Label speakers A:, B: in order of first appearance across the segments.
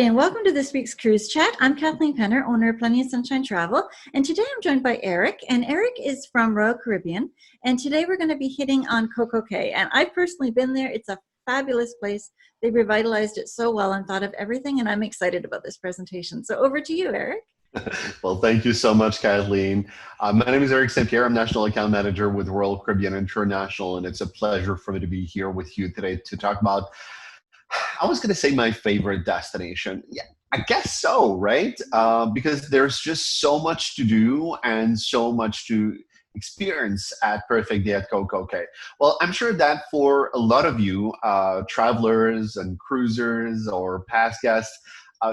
A: everybody, and welcome to this week's Cruise Chat. I'm Kathleen Penner, owner of Plenty of Sunshine Travel, and today I'm joined by Eric, and Eric is from Royal Caribbean, and today we're going to be hitting on CocoCay, and I've personally been there. It's a fabulous place. They revitalized it so well and thought of everything, and I'm excited about this presentation. So over to you, Eric.
B: Well, thank you so much, Kathleen. My name is Eric St. Pierre. I'm National Account Manager with Royal Caribbean International, and it's a pleasure for me to be here with you today to talk about, I was going to say my favorite destination. Yeah, I guess so, right? Because there's just so much to do and so much to experience at Perfect Day at CocoCay. Well, I'm sure that for a lot of you, travelers and cruisers or past guests,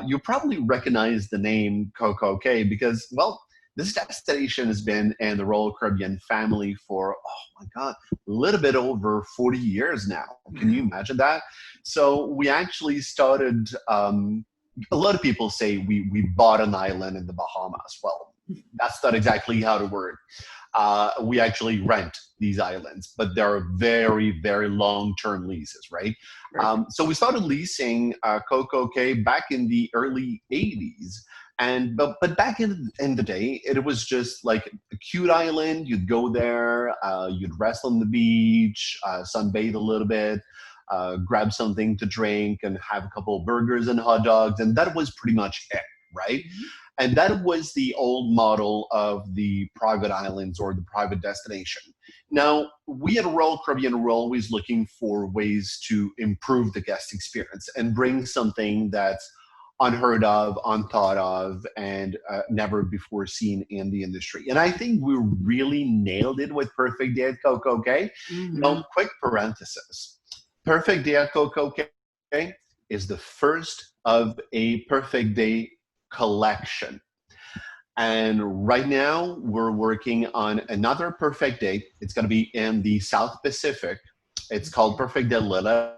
B: you probably recognize the name CocoCay because, well, this destination has been in the Royal Caribbean family for, oh my God, a little bit over 40 years now. Can you imagine that? So we actually started, a lot of people say we bought an island in the Bahamas. Well, that's not exactly how it worked. We actually rent these islands, but they're very, very long-term leases, right? So we started leasing CocoCay back in the early 80s. But back in the day, it was just like a cute island. You'd go there, you'd rest on the beach, sunbathe a little bit, grab something to drink and have a couple of burgers and hot dogs. And that was pretty much it, right? And that was the old model of the private islands or the private destination. Now, we at Royal Caribbean were always looking for ways to improve the guest experience and bring something that's unheard of, unthought of, and never before seen in the industry. And I think we really nailed it with Perfect Day at CocoCay. Now, quick parenthesis. Perfect Day at CocoCay is the first of a Perfect Day collection. And right now, we're working on another Perfect Day. It's going to be in the South Pacific. It's called Perfect Day Lillepa,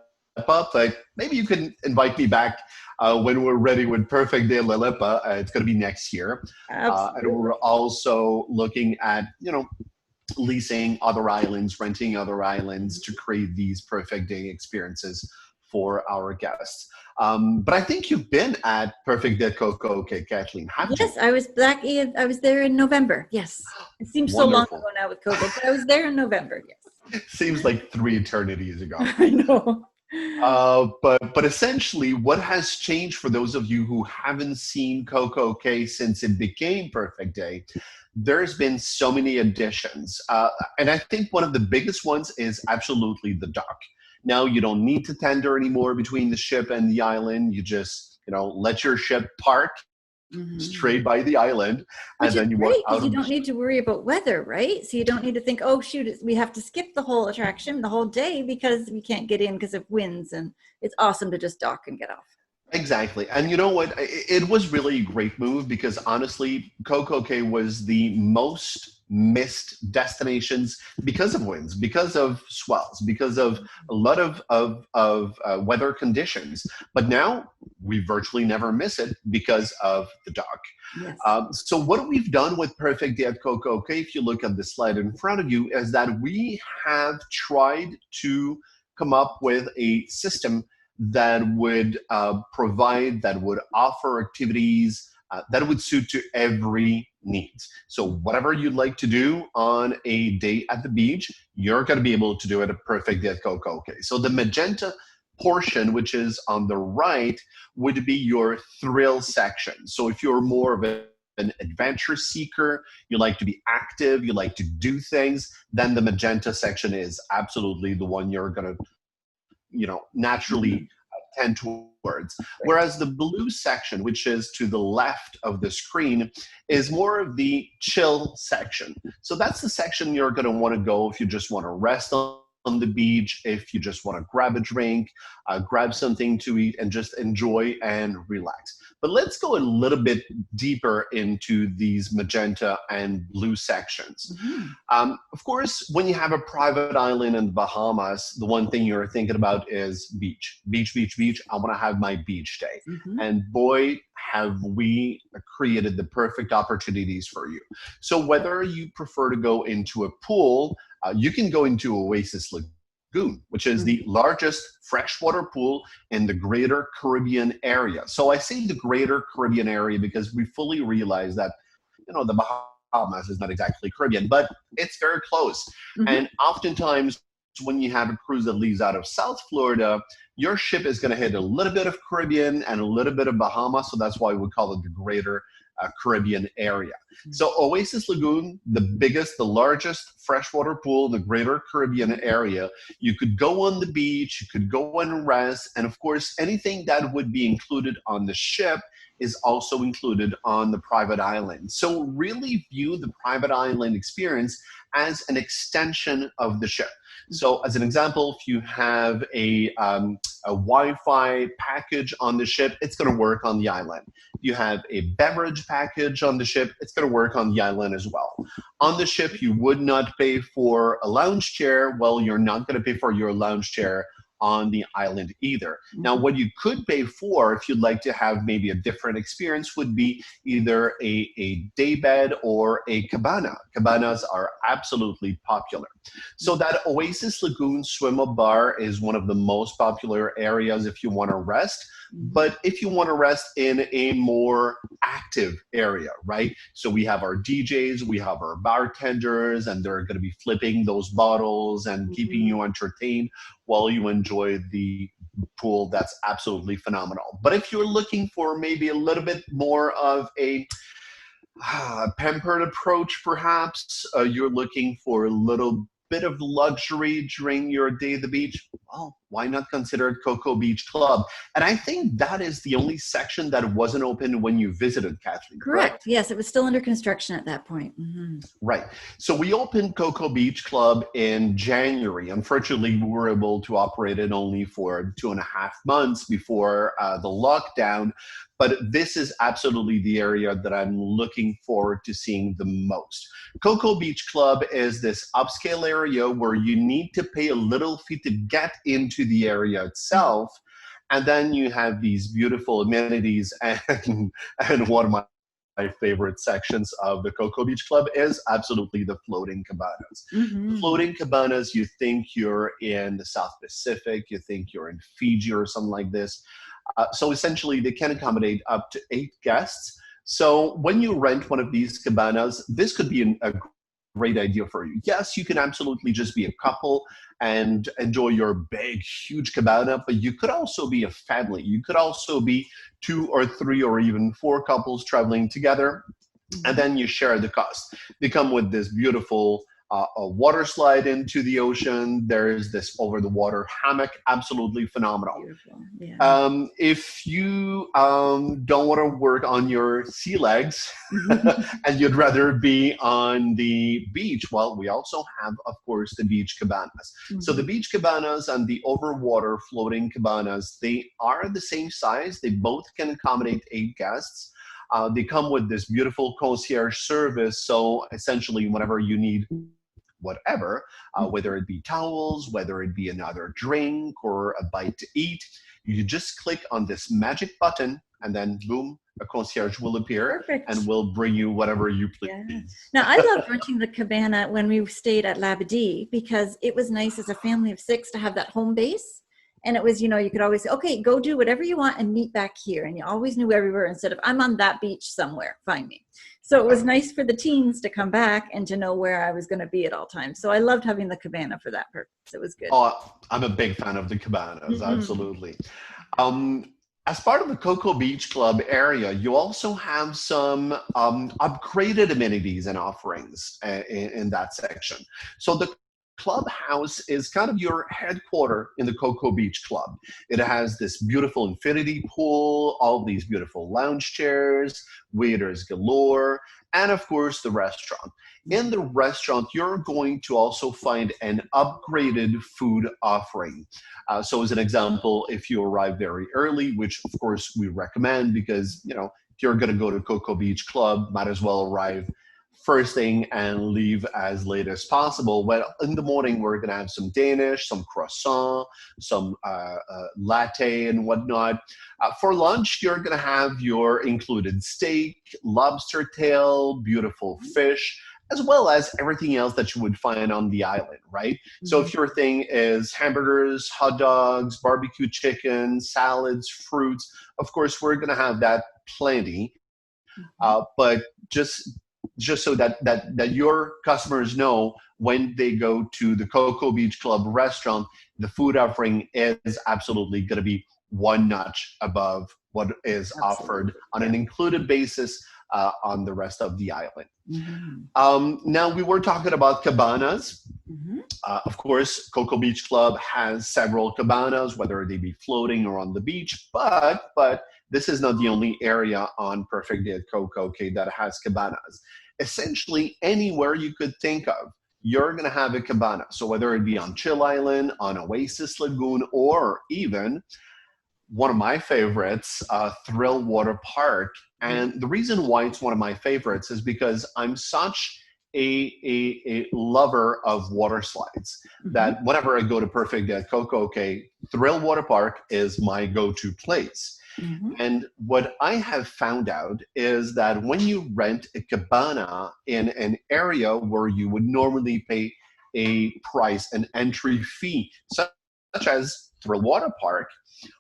B: but maybe you can invite me back when we're ready with Perfect Day Lillepa. It's going to be next year. And we're also looking at, leasing other islands, renting other islands to create these Perfect Day experiences for our guests. But I think you've been at Perfect Day CocoCay, Kathleen, haven't you?
A: Yes, I was there in November. Yes. It seems
B: Wonderful.
A: so long ago now with COVID, but I was there in November. Yes.
B: Seems like 3 eternities ago.
A: I know.
B: But essentially, what has changed for those of you who haven't seen CocoCay since it became Perfect Day? There's been so many additions. And I think one of the biggest ones is absolutely the dock. Now you don't need to tender anymore between the ship and the island. You just, let your ship park straight by the island.
A: Which and then you great, because you don't need to worry about weather, right? So you don't need to think, oh, shoot, we have to skip the whole attraction, the whole day, because we can't get in because of winds. And it's awesome to just dock and get off.
B: Exactly. And you know what? It was really a great move because honestly, CocoCay was the most missed destinations because of winds, because of swells, because of a lot of weather conditions. But now we virtually never miss it because of the dock. Yes. So what we've done with Perfect Day at CocoCay, if you look at the slide in front of you, is that we have tried to come up with a system that would that would offer activities that would suit to every needs. So whatever you'd like to do on a day at the beach, you're going to be able to do it at Perfect Day at CocoCay. So the magenta portion, which is on the right, would be your thrill section. So if you're more of an adventure seeker, you like to be active, you like to do things, then the magenta section is absolutely the one you're going to naturally tend towards. Whereas the blue section, which is to the left of the screen, is more of the chill section. So that's the section you're going to want to go if you just want to rest on the beach, if you just want to grab a drink, grab something to eat, and just enjoy and relax. But let's go a little bit deeper into these magenta and blue sections. Of course, when you have a private island in the Bahamas, the one thing you're thinking about is beach. Beach, beach, beach. I want to have my beach day. And boy, have we created the perfect opportunities for you. So whether you prefer to go into a pool, you can go into Oasis Lagoon. Lagoon, which is the largest freshwater pool in the greater Caribbean area. So I say the greater Caribbean area because we fully realize that, the Bahamas is not exactly Caribbean, but it's very close. And oftentimes when you have a cruise that leaves out of South Florida, your ship is going to hit a little bit of Caribbean and a little bit of Bahamas. So that's why we call it the greater Caribbean area. So Oasis Lagoon, the largest freshwater pool in the greater Caribbean area. You could go on the beach, you could go and rest, and of course, anything that would be included on the ship is also included on the private island. So really view the private island experience as an extension of the ship. So as an example, if you have a Wi-Fi package on the ship, it's going to work on the island. If you have a beverage package on the ship, it's going to work on the island as well. On the ship, you would not pay for a lounge chair. Well, you're not going to pay for your lounge chair on the island either. Now, what you could pay for if you'd like to have maybe a different experience would be either a day bed or a cabana. Cabanas are absolutely popular. So that Oasis Lagoon swim-up bar is one of the most popular areas if you want to rest. But if you want to rest in a more active area, right? So we have our DJs, we have our bartenders, and they're going to be flipping those bottles and keeping you entertained while you enjoy the pool. That's absolutely phenomenal. But if you're looking for maybe a little bit more of a pampered approach, perhaps, you're looking for a little bit of luxury during your day at the beach, well, why not consider Coco Beach Club? And I think that is the only section that wasn't open when you visited, Kathleen.
A: Correct. Yes, it was still under construction at that point.
B: Right. So we opened Coco Beach Club in January. Unfortunately, we were able to operate it only for 2.5 months before the lockdown. But this is absolutely the area that I'm looking forward to seeing the most. Coco Beach Club is this upscale area where you need to pay a little fee to get into the area itself. And then you have these beautiful amenities. And one of my favorite sections of the Coco Beach Club is absolutely the floating cabanas. Floating cabanas, you think you're in the South Pacific, you think you're in Fiji or something like this. So essentially, they can accommodate up to 8 guests. So when you rent one of these cabanas, this could be a great idea for you. Yes, you can absolutely just be a couple and enjoy your big, huge cabana, but you could also be a family. You could also be 2 or 3 or even 4 couples traveling together, and then you share the cost. They come with this beautiful a water slide into the ocean. There's this over-the-water hammock, absolutely phenomenal. Yeah. If you don't want to work on your sea legs and you'd rather be on the beach, well, we also have, of course, the beach cabanas. So the beach cabanas and the over-water floating cabanas, they are the same size. They both can accommodate 8 guests. They come with this beautiful concierge service. So essentially, whenever you need whatever, whether it be towels, whether it be another drink or a bite to eat, you just click on this magic button and then boom, a concierge will appear. Perfect. And will bring you whatever you please. Yeah.
A: Now, I loved renting the cabana when we stayed at Labadee because it was nice as a family of 6 to have that home base. And it was, you could always say, okay, go do whatever you want and meet back here. And you always knew where we were instead of, I'm on that beach somewhere, find me. So it was nice for the teens to come back and to know where I was going to be at all times. So I loved having the cabana for that purpose. It was good.
B: Oh, I'm a big fan of the cabanas, absolutely. As part of the Coco Beach Club area, you also have some upgraded amenities and offerings in that section. So the clubhouse is kind of your headquarter in the Coco Beach Club. It has this beautiful infinity pool, all these beautiful lounge chairs, waiters galore, and of course the restaurant. In the restaurant, you're going to also find an upgraded food offering. So as an example, if you arrive very early, which of course we recommend because, if you're going to go to Coco Beach Club, might as well arrive first thing and leave as late as possible. Well, in the morning, we're going to have some Danish, some croissant, some latte and whatnot. For lunch, you're going to have your included steak, lobster tail, beautiful fish, as well as everything else that you would find on the island, right? So if your thing is hamburgers, hot dogs, barbecue chicken, salads, fruits, of course, we're going to have that plenty. But just so that your customers know, when they go to the Coco Beach Club restaurant, the food offering is absolutely going to be one notch above what is offered on an included basis on the rest of the island. Now, we were talking about cabanas. Of course, Coco Beach Club has several cabanas, whether they be floating or on the beach, but this is not the only area on Perfect Day at CocoCay that has cabanas. Essentially, anywhere you could think of, you're going to have a cabana. So whether it be on Chill Island, on Oasis Lagoon, or even one of my favorites, Thrill Water Park. And the reason why it's one of my favorites is because I'm such a lover of water slides that whenever I go to Perfect Day at CocoCay, Thrill Water Park is my go-to place. And what I have found out is that when you rent a cabana in an area where you would normally pay a price, an entry fee, such as Thrill Water Park,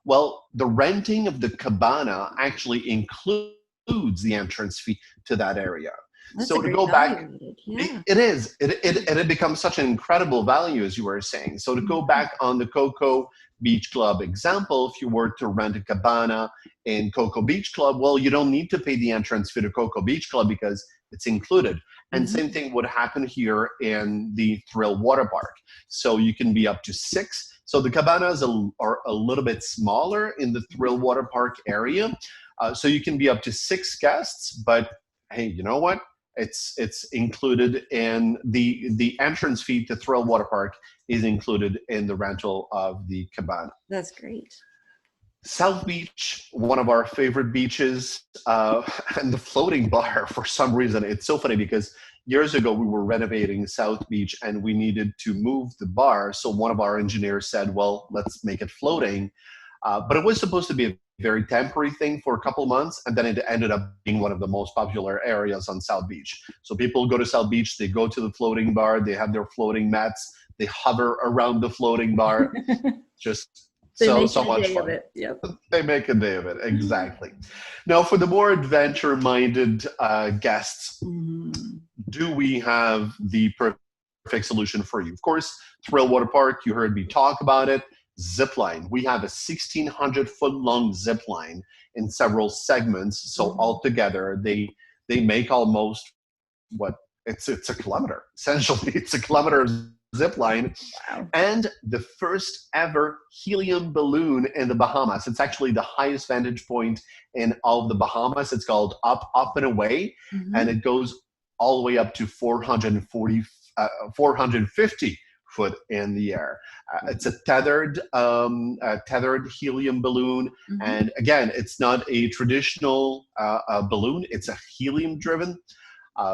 B: well, the renting of the cabana actually includes the entrance fee to that area.
A: That's
B: so
A: a
B: to
A: great
B: go back,
A: yeah.
B: it becomes such an incredible value, as you were saying. So to go back on the Coco Beach Club example, if you were to rent a cabana in Coco Beach Club, well, you don't need to pay the entrance fee to Coco Beach Club because it's included. And same thing would happen here in the Thrill Water Park. So you can be up to 6. So the cabanas are a little bit smaller in the Thrill Water Park area. So you can be up to 6 guests, but hey, you know what? It's included in the entrance fee to Thrill Water Park is included in the rental of the cabana.
A: That's great.
B: South Beach, one of our favorite beaches, and the floating bar, for some reason, it's so funny because years ago we were renovating South Beach and we needed to move the bar. So one of our engineers said, well, let's make it floating. But it was supposed to be a very temporary thing for a couple months, and then it ended up being one of the most popular areas on South Beach. So people go to South Beach, they go to the floating bar, they have their floating mats, they hover around the floating bar. Just so much fun.
A: Yep.
B: They make a day of it, exactly. Now, for the more adventure-minded guests, do we have the perfect solution for you? Of course, Thrill Water Park, you heard me talk about it. Zip line. We have a 1,600-foot long zip line in several segments. So altogether, they make almost it's a kilometer. Essentially, it's a kilometer of zip line. Wow. And the first ever helium balloon in the Bahamas. It's actually the highest vantage point in all of the Bahamas. It's called Up, Up and Away, and it goes all the way up to 450 foot in the air. It's a tethered helium balloon, and again, it's not a traditional balloon. It's a helium-driven,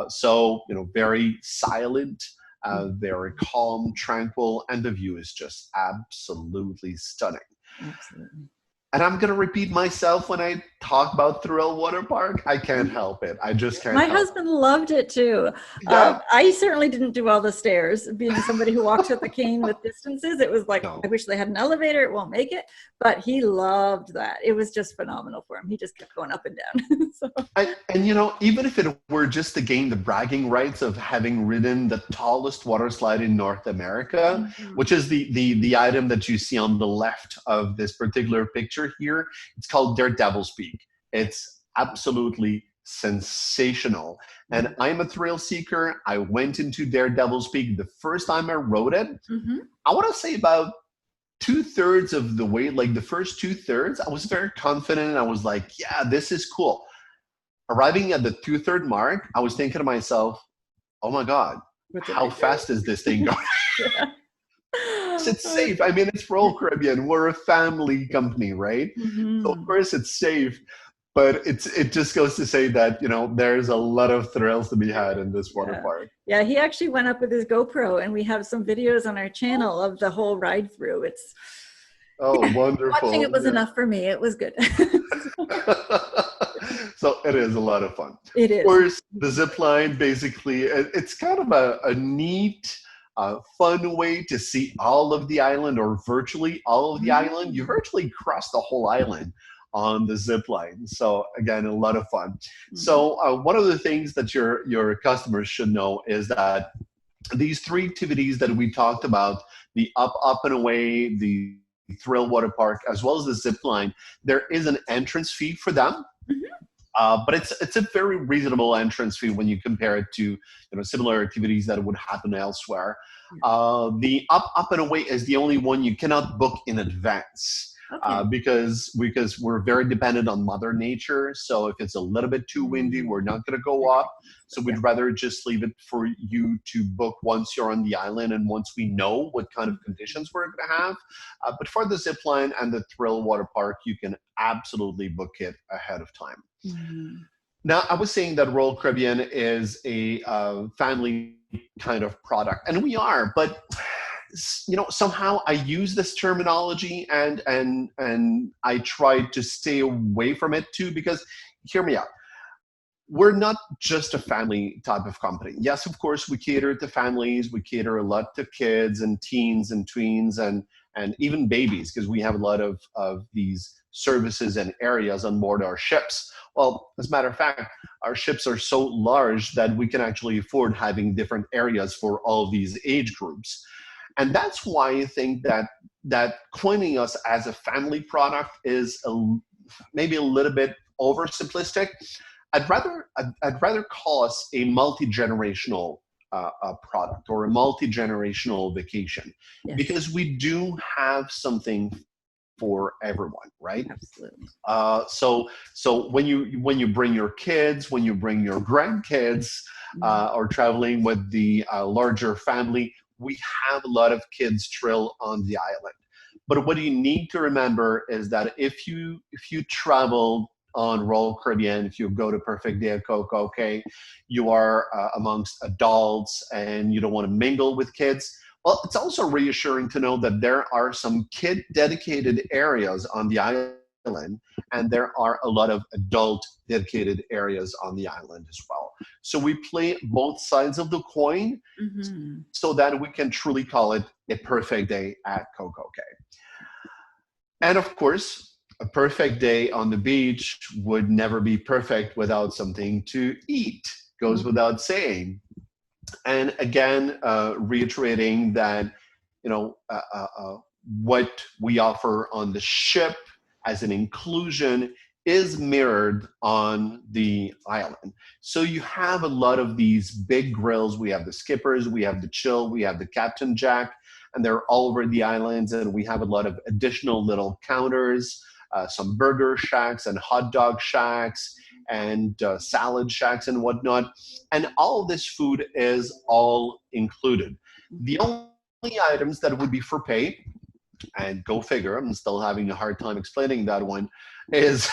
B: so very silent, very calm, tranquil, and the view is just absolutely stunning.
A: Absolutely.
B: And I'm going to repeat myself when I talk about Thrill Water Park. I can't help it. I just can't
A: My
B: help
A: husband loved it too.
B: Yeah.
A: I certainly didn't do all the stairs. Being somebody who walks with a cane with distances, it was like, I wish they had an elevator. It won't make it. But he loved that. It was just phenomenal for him. He just kept going up and down. So.
B: And even if it were just to gain the bragging rights of having ridden the tallest water slide in North America, which is the item that you see on the left of this particular picture here, it's called Daredevil's Peak. It's absolutely sensational. And I'm a thrill seeker. I went into Daredevil's Peak the first time I rode it. I want to say about 2/3 of the way, like the first 2/3, I was very confident. I was like, yeah, this is cool. Arriving at the 2/3 mark, I was thinking to myself, oh my God, how fast is this thing going? It's safe. I mean, it's Royal Caribbean. We're a family company, right? So of course it's safe. But it just goes to say that, there's a lot of thrills to be had in this water park.
A: Yeah, he actually went up with his GoPro, and we have some videos on our channel of the whole ride through.
B: Wonderful.
A: Watching it was enough for me. It was good.
B: So it is a lot of fun.
A: It
B: Of
A: is.
B: course, the zip line, basically, it's kind of a neat, fun way to see all of the island, or virtually all of the island. You
A: Mm-hmm.
B: virtually cross the whole island on the zip line. So again, a lot of fun. So one of the things that your customers should know is that these three activities that we talked about, the up and away, the thrill water park, as well as the zip line, there is an entrance fee for them.
A: Mm-hmm.
B: But it's a very reasonable entrance fee when you compare it to similar activities that would happen elsewhere. The up and away is the only one you cannot book in advance.
A: Okay.
B: Because we're very dependent on Mother Nature. So if it's a little bit too windy, we're not going to go up. So we'd rather just leave it for you to book once you're on the island and once we know what kind of conditions we're going to have. But for the zip line and the thrill water park, you can absolutely book it ahead of time.
A: Mm-hmm.
B: Now, I was saying that Royal Caribbean is a family kind of product, and we are, but somehow I use this terminology and I try to stay away from it too, because hear me out. We're not just a family type of company. Yes, of course, we cater to families. We cater a lot to kids and teens and tweens and even babies, because we have a lot of these services and areas on board our ships. Well, as a matter of fact, our ships are so large that we can actually afford having different areas for all of these age groups. And that's why I think that coining us as a family product is maybe a little bit oversimplistic. I'd rather call us a multi-generational product, or a multi-generational vacation,
A: Yes.
B: because we do have something for everyone, right?
A: Absolutely.
B: So when you bring your kids, when you bring your grandkids, or traveling with the larger family, we have a lot of kids trill on the island. But what you need to remember is that if you travel on Royal Caribbean, if you go to Perfect Day at CocoCay, you are amongst adults and you don't want to mingle with kids. Well, it's also reassuring to know that there are some kid-dedicated areas on the island, and there are a lot of adult-dedicated areas on the island as well. So we play both sides of the coin, so that we can truly call it a perfect day at CocoCay. And of course, a perfect day on the beach would never be perfect without something to eat. Goes without saying. And again, reiterating that, what we offer on the ship as an inclusion is mirrored on the island. So you have a lot of these big grills. We have the Skippers, we have the Chill, we have the Captain Jack, and they're all over the islands. And we have a lot of additional little counters, some burger shacks and hot dog shacks and salad shacks and whatnot. And all of this food is all included. The only items that would be for pay, and go figure, I'm still having a hard time explaining that one, is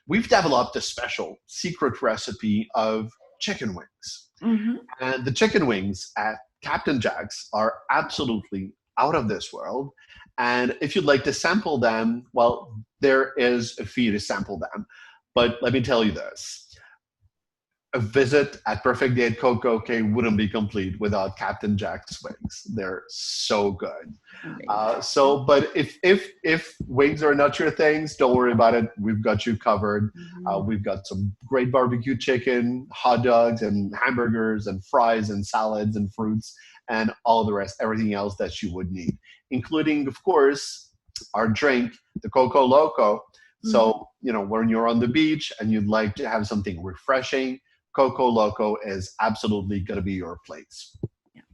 B: we've developed a special secret recipe of chicken wings. And the chicken wings at Captain Jack's are absolutely out of this world. And if you'd like to sample them, well, there is a fee to sample them. But let me tell you this. A visit at Perfect Day at CocoCay wouldn't be complete without Captain Jack's wings. They're so good. But if wings are not your things, don't worry about it. We've got you covered. We've got some great barbecue chicken, hot dogs, and hamburgers, and fries, and salads, and fruits, and all the rest, everything else that you would need, including, of course, our drink, the Coco Loco. So, when you're on the beach and you'd like to have something refreshing, Coco Loco is absolutely going to be your place.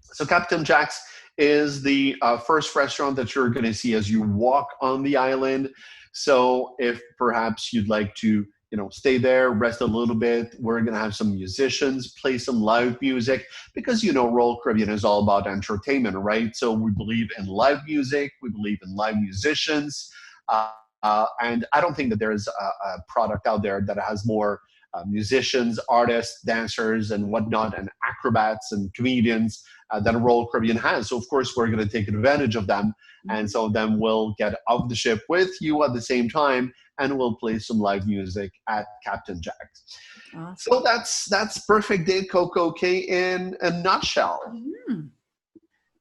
B: So Captain Jack's is the first restaurant that you're going to see as you walk on the island. So if perhaps you'd like to, stay there, rest a little bit, we're going to have some musicians play some live music, because, Royal Caribbean is all about entertainment, right? So we believe in live music. We believe in live musicians. And I don't think that there's a product out there that has more musicians, artists, dancers, and whatnot, and acrobats and comedians that Royal Caribbean has. So, of course, we're going to take advantage of them. And some of them will get off the ship with you at the same time, and we'll play some live music at Captain Jack's. Awesome. So that's Perfect Day at CocoCay in a nutshell.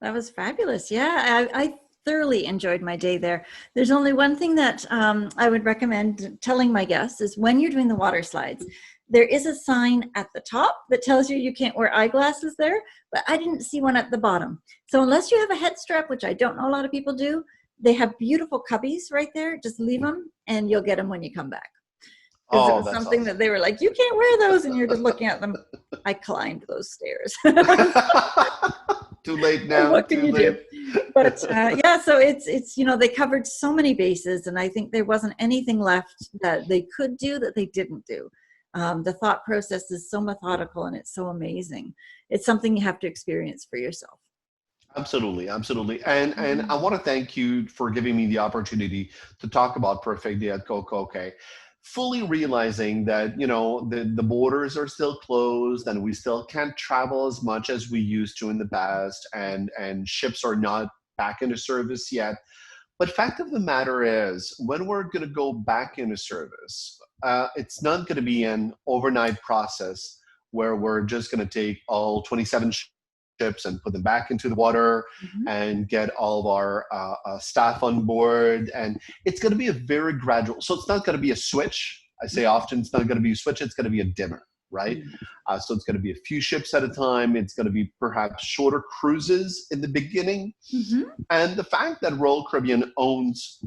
A: That was fabulous. Yeah, I thoroughly enjoyed my day there. There's only one thing that I would recommend telling my guests is when you're doing the water slides, there is a sign at the top that tells you can't wear eyeglasses there, but I didn't see one at the bottom. So unless you have a head strap, which I don't know a lot of people do, they have beautiful cubbies right there. Just leave them and you'll get them when you come back. Because it was something awesome that they were like, you can't wear those, and you're just looking at them. I climbed those stairs.
B: Too late now.
A: What can you do? But yeah, so it's they covered so many bases, and I think there wasn't anything left that they could do that they didn't do. The thought process is so methodical, and it's so amazing. It's something you have to experience for yourself.
B: Absolutely. And I want to thank you for giving me the opportunity to talk about Perfect Day at CocoCay. Fully realizing that, the borders are still closed and we still can't travel as much as we used to in the past, and ships are not back into service yet. But fact of the matter is, when we're going to go back into service, it's not going to be an overnight process where we're just going to take all 27 ships and put them back into the water and get all of our staff on board. And it's going to be a very gradual, so it's not going to be a switch. I say often it's not going to be a switch, it's going to be a dimmer, right? So it's going to be a few ships at a time. It's going to be perhaps shorter cruises in the beginning. And the fact that Royal Caribbean owns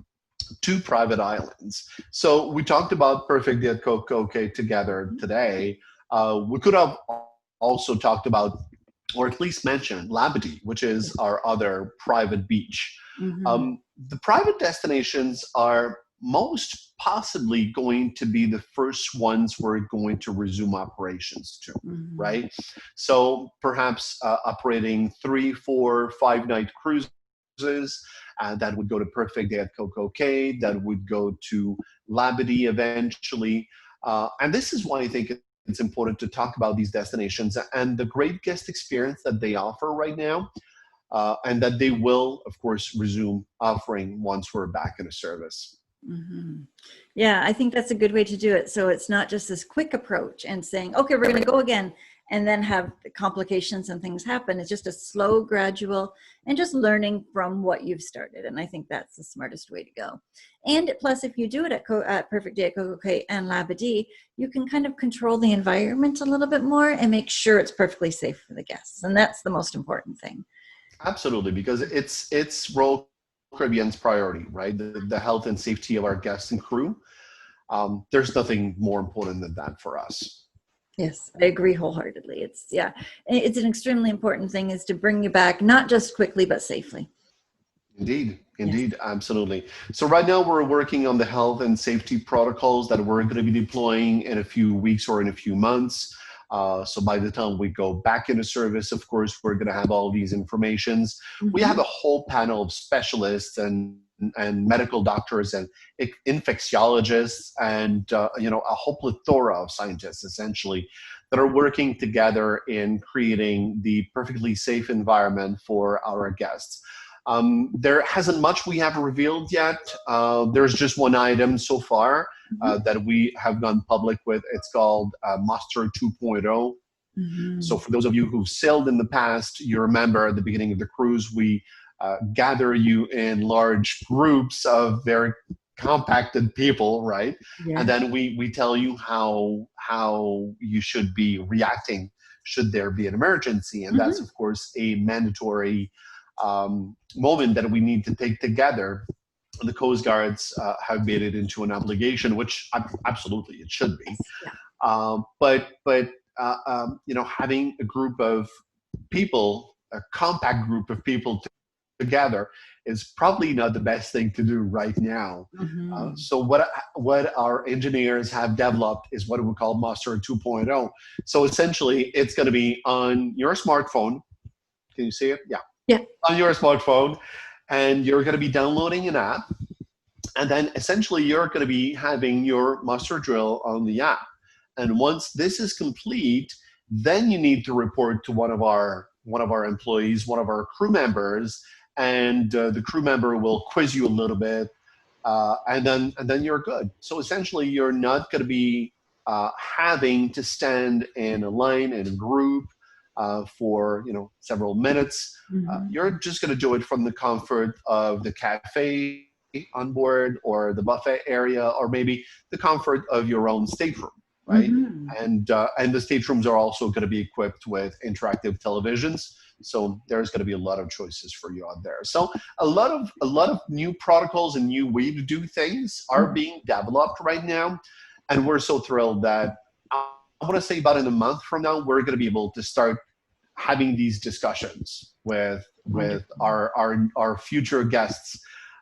B: 2 private islands. So we talked about Perfect Day at CocoCay together today. We could have also talked about, or at least mention, Labadee, which is our other private beach. The private destinations are most possibly going to be the first ones we're going to resume operations to, right? So perhaps operating 3, 4, 5-night cruises that would go to Perfect Day at CocoCay, that would go to Labadee eventually. And this is why I think it's important to talk about these destinations and the great guest experience that they offer right now, and that they will, of course, resume offering once we're back into service.
A: Yeah, I think that's a good way to do it. So it's not just this quick approach and saying, okay, we're going to go again, and then have complications and things happen. It's just a slow, gradual, and just learning from what you've started. And I think that's the smartest way to go. And plus, if you do it at Perfect Day at CocoCay and Labadee, you can kind of control the environment a little bit more and make sure it's perfectly safe for the guests. And that's the most important thing.
B: Absolutely, because it's Royal Caribbean's priority, right? The health and safety of our guests and crew. There's nothing more important than that for us.
A: Yes, I agree wholeheartedly. It's an extremely important thing, is to bring you back, not just quickly, but safely.
B: Indeed, yes. Absolutely. So right now we're working on the health and safety protocols that we're going to be deploying in a few weeks or in a few months. So by the time we go back into service, of course, we're going to have all these informations. We have a whole panel of specialists and medical doctors and infectiologists and a whole plethora of scientists, essentially, that are working together in creating the perfectly safe environment for our guests. There hasn't much we have revealed yet. There's just one item so far that we have gone public with. It's called Master 2.0. So for those of you who've sailed in the past, you remember at the beginning of the cruise, we gather you in large groups of very compacted people, right? Yeah. And then we tell you how you should be reacting should there be an emergency. And that's, of course, a mandatory moment that we need to take together. The Coast Guards have made it into an obligation, which absolutely it should be. Yeah. But having a group of people, a compact group of people together, is probably not the best thing to do right now. So what our engineers have developed is what we call Master 2.0. So essentially, it's going to be on your smartphone. Can you see it? Yeah.
A: Yeah.
B: On your smartphone, and you're going to be downloading an app, and then essentially you're going to be having your muster drill on the app. And once this is complete, then you need to report to one of our employees, one of our crew members, and the crew member will quiz you a little bit, and then you're good. So essentially, you're not going to be having to stand in a line in a group for several minutes. You're just going to do it from the comfort of the cafe on board, or the buffet area, or maybe the comfort of your own stateroom, right? And the staterooms are also going to be equipped with interactive televisions, so there's going to be a lot of choices for you out there. So a lot of new protocols and new way to do things are being developed right now, and we're so thrilled that I want to say about in a month from now, we're going to be able to start having these discussions with our future guests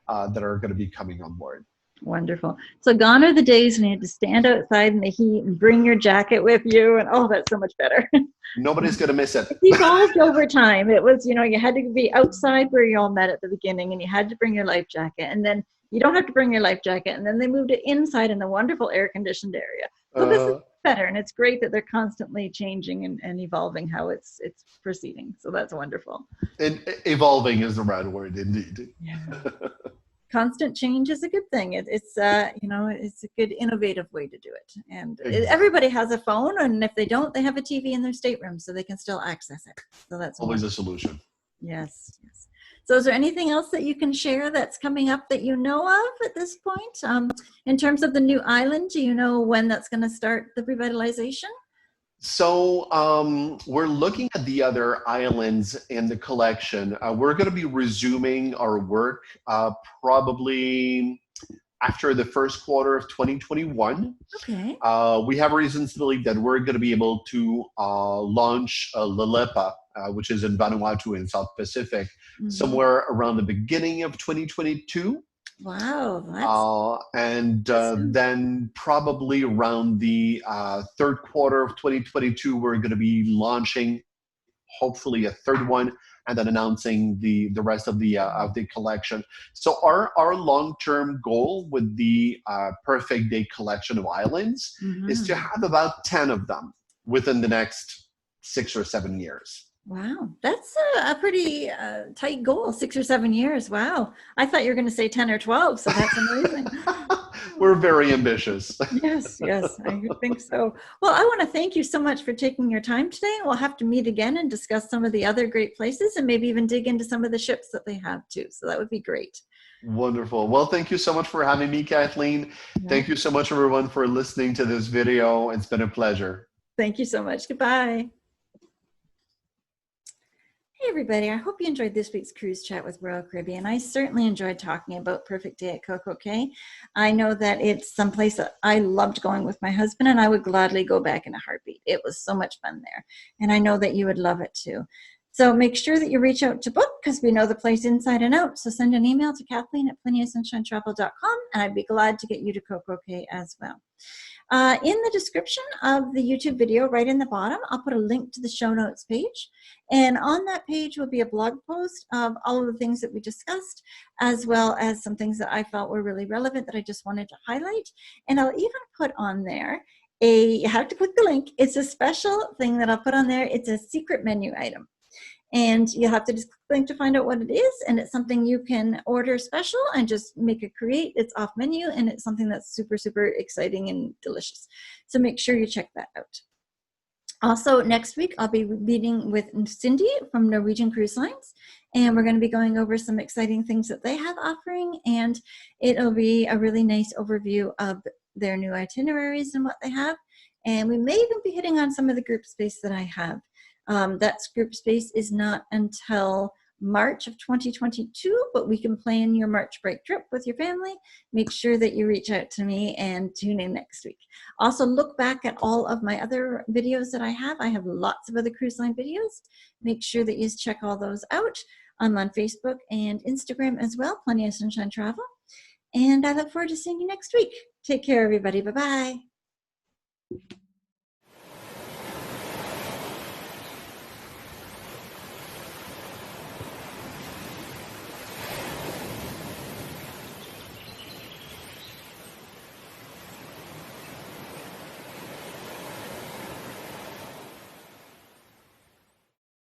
B: that are going to be coming on board.
A: Wonderful. So gone are the days when you had to stand outside in the heat and bring your jacket with you, and oh, that's so much better.
B: Nobody's going to miss it.
A: It evolved over time. It was, you had to be outside where you all met at the beginning, and you had to bring your life jacket, and then you don't have to bring your life jacket, and then they moved it inside in the wonderful air-conditioned area. So this is better, and it's great that they're constantly changing and evolving how it's proceeding. So that's wonderful.
B: And evolving is the right word, indeed.
A: Yeah. Constant change is a good thing. It's a good innovative way to do it. And everybody has a phone, and if they don't, they have a TV in their stateroom, so they can still access it. So that's
B: always a solution.
A: Yes. So is there anything else that you can share that's coming up that you know of at this point? In terms of the new island, do you know when that's going to start the revitalization?
B: So we're looking at the other islands in the collection. We're going to be resuming our work probably after the first quarter of 2021.
A: Okay.
B: We have reasons to believe that we're going to be able to launch Lalepa, which is in Vanuatu in South Pacific, somewhere around the beginning of 2022.
A: Wow.
B: Then probably around the third quarter of 2022, we're going to be launching hopefully a third one, and then announcing the rest of the collection. So our long-term goal with the Perfect Day collection of islands is to have about 10 of them within the next 6 or 7 years.
A: Wow, that's a pretty tight goal, 6 or 7 years. Wow. I thought you were going to say 10 or 12, so that's amazing.
B: We're very ambitious.
A: Yes, I think so. Well, I want to thank you so much for taking your time today. We'll have to meet again and discuss some of the other great places, and maybe even dig into some of the ships that they have too. So that would be great.
B: Wonderful. Well, thank you so much for having me, Kathleen. Yeah. Thank you so much, everyone, for listening to this video. It's been a pleasure.
A: Thank you so much. Goodbye. Hey everybody, I hope you enjoyed this week's cruise chat with Royal Caribbean. I certainly enjoyed talking about Perfect Day at CocoCay. I know that it's someplace that I loved going with my husband, and I would gladly go back in a heartbeat. It was so much fun there, and I know that you would love it too. So make sure that you reach out to book, because we know the place inside and out. So send an email to Kathleen at plentyofsunshinetravel.com, and I'd be glad to get you to CocoCay as well. In the description of the YouTube video, right in the bottom, I'll put a link to the show notes page. And on that page will be a blog post of all of the things that we discussed, as well as some things that I felt were really relevant that I just wanted to highlight. And I'll even put on there you have to click the link. It's a special thing that I'll put on there. It's a secret menu item. And you'll have to just click the link to find out what it is, and it's something you can order special and just make a create. It's off menu, and it's something that's super, super exciting and delicious. So make sure you check that out. Also, next week, I'll be meeting with Cindy from Norwegian Cruise Lines, and we're going to be going over some exciting things that they have offering, and it'll be a really nice overview of their new itineraries and what they have. And we may even be hitting on some of the group space that I have. That group space is not until March of 2022, but we can plan your March break trip with your family. Make sure that you reach out to me and tune in next week. Also, look back at all of my other videos that I have. I have lots of other cruise line videos. Make sure that you check all those out. I'm on Facebook and Instagram as well, Plenty of Sunshine Travel. And I look forward to seeing you next week. Take care, everybody. Bye-bye.